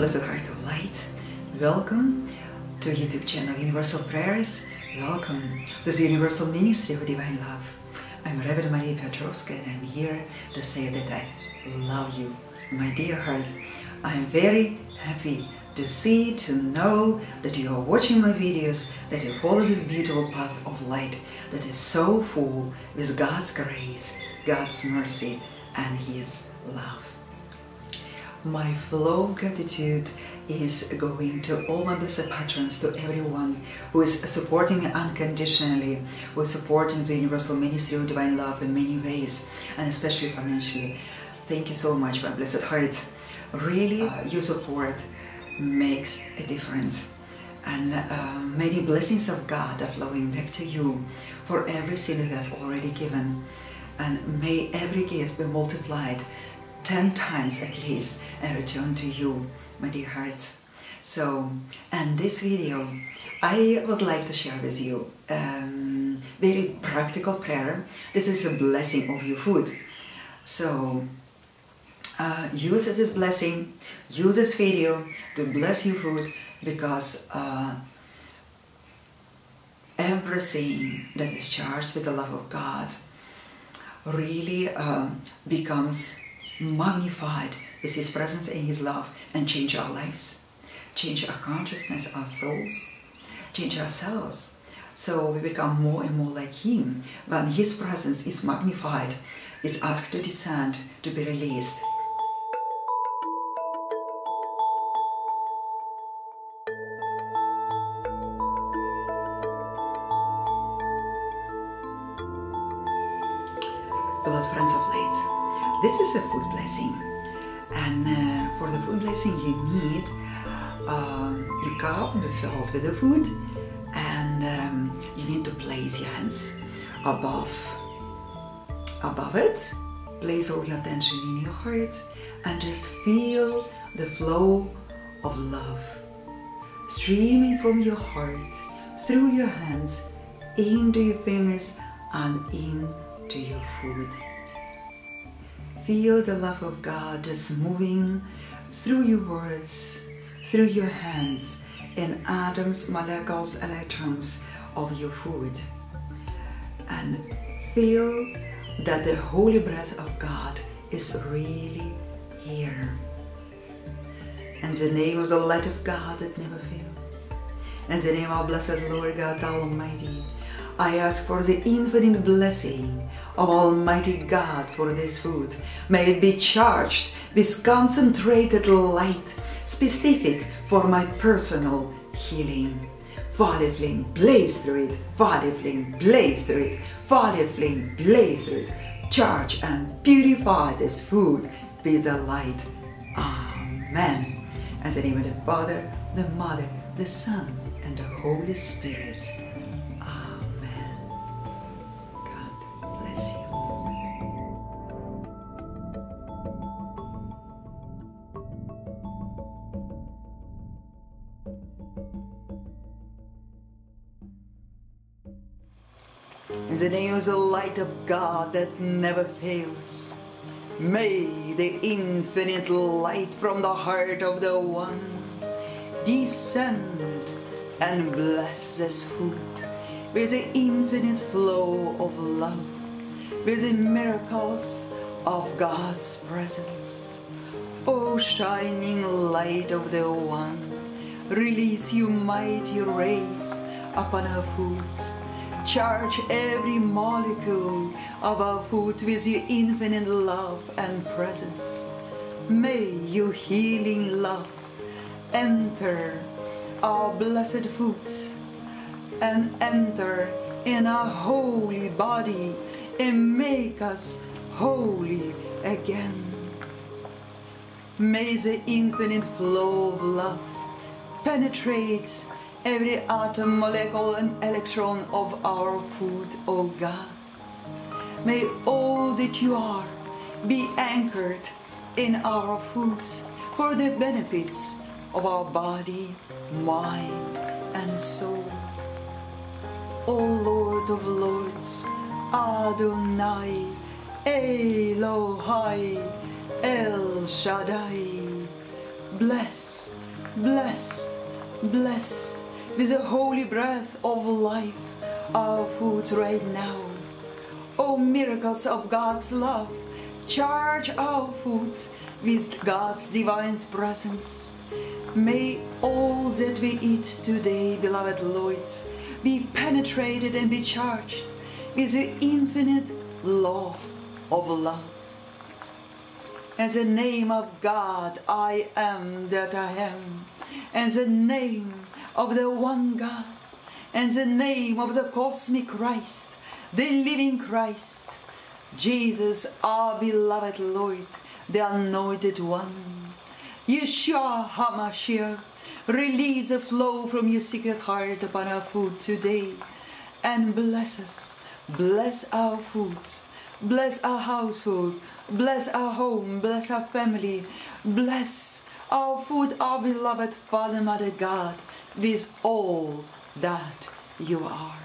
Blessed Heart of Light, welcome to YouTube channel Universal Prayers. Welcome to the Universal Ministry of Divine Love. I'm Reverend Maria Petrovska and I'm here to say that I love you, my dear heart. I'm very happy to see, to know that you are watching my videos, that you follow this beautiful path of light that is so full with God's grace, God's mercy and His love. My flow of gratitude is going to all my blessed patrons, to everyone who is supporting me unconditionally, who is supporting the Universal Ministry of Divine Love in many ways, and especially financially. Thank you so much, my blessed hearts. Really, your support makes a difference. And many blessings of God are flowing back to you for everything that you have already given. And may every gift be multiplied 10 times at least and return to you, my dear hearts. So, and this video, I would like to share with you very practical prayer. This is a blessing of your food. So, use this blessing, use this video to bless your food, because everything that is charged with the love of God really becomes magnified with His presence and His love, and change our lives, change our consciousness, our souls, change ourselves. So we become more and more like Him. When His presence is magnified, is asked to descend, to be released. Beloved friends of light, this is a food blessing, and for the food blessing you need your cup filled with the food, and you need to place your hands above it. Place all your attention in your heart and just feel the flow of love streaming from your heart through your hands into your fingers and into your food. Feel the love of God just moving through your words, through your hands, in atoms, molecules, electrons of your food. And feel that the holy breath of God is really here. In the name of the light of God that never fails, in the name of blessed Lord God Almighty, I ask for the infinite blessing of Almighty God for this food. May it be charged with concentrated light, specific for my personal healing. Fire flame, blaze through it. Fire flame, blaze through it. Fire flame, blaze through it. Charge and purify this food with the light. Amen. In the name of the Father, the Mother, the Son, and the Holy Spirit. In the name of the light of God that never fails, may the infinite light from the heart of the One descend and bless this food with the infinite flow of love, with the miracles of God's presence. O shining light of the One, release your mighty rays upon our foods. Charge every molecule of our food with your infinite love and presence. May your healing love enter our blessed foods and enter in our holy body and make us holy again. May the infinite flow of love penetrate every atom, molecule and electron of our food, O God. May all that you are be anchored in our foods for the benefits of our body, mind and soul. O Lord of Lords, Adonai, Elohai, El Shaddai, bless Bless, bless with the holy breath of life our food right now. Oh, miracles of God's love, charge our food with God's divine presence. May all that we eat today, beloved Lord, be penetrated and be charged with the infinite law of love. In the name of God, I am that I am. In the name of the one God. In the name of the cosmic Christ, the living Christ, Jesus, our beloved Lord, the Anointed One. Yeshua HaMashiach, release the flow from your secret heart upon our food today and bless us. Bless our food. Bless our household. Bless our home. Bless our family. Bless our food, our beloved Father, Mother, God, with all that you are.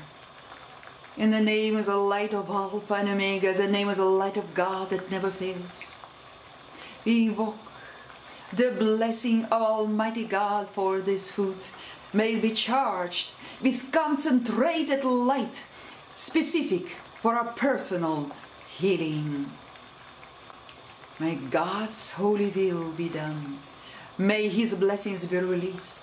In the name of the light of Alpha and Omega, the name of the light of God that never fails, we invoke the blessing of Almighty God for this food. May it be charged with concentrated light, specific for a personal healing. May God's holy will be done. May His blessings be released.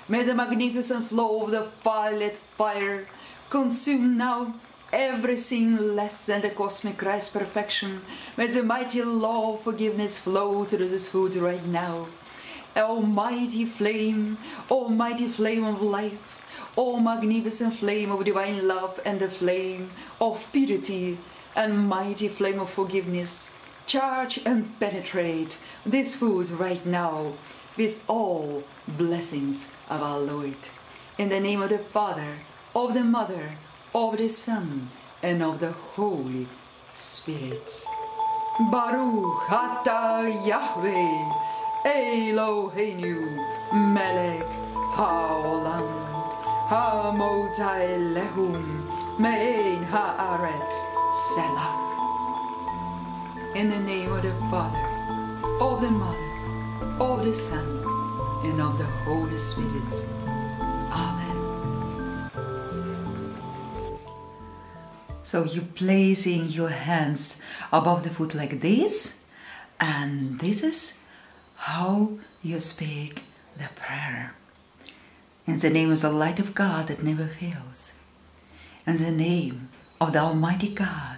May the magnificent flow of the violet fire consume now everything less than the cosmic Christ perfection. May the mighty law of forgiveness flow through this food right now. Almighty flame of life, oh magnificent flame of divine love and the flame of purity and mighty flame of forgiveness, charge and penetrate this food right now with all blessings of our Lord. In the name of the Father, of the Mother, of the Son, and of the Holy Spirit. Baruch atah Yahweh Eloheinu melech haolam hamotai lehum mein haaretz selah. In the name of the Father, of the Mother, of the Son, and of the Holy Spirit. Amen. So you placing your hands above the foot like this, and this is how you speak the prayer. In the name of the light of God that never fails. In the name of the Almighty God,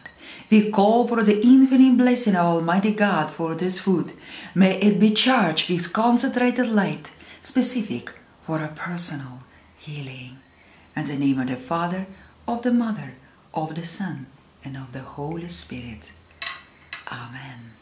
we call for the infinite blessing of Almighty God for this food. May it be charged with concentrated light, specific for a personal healing. In the name of the Father, of the Mother, of the Son, and of the Holy Spirit. Amen.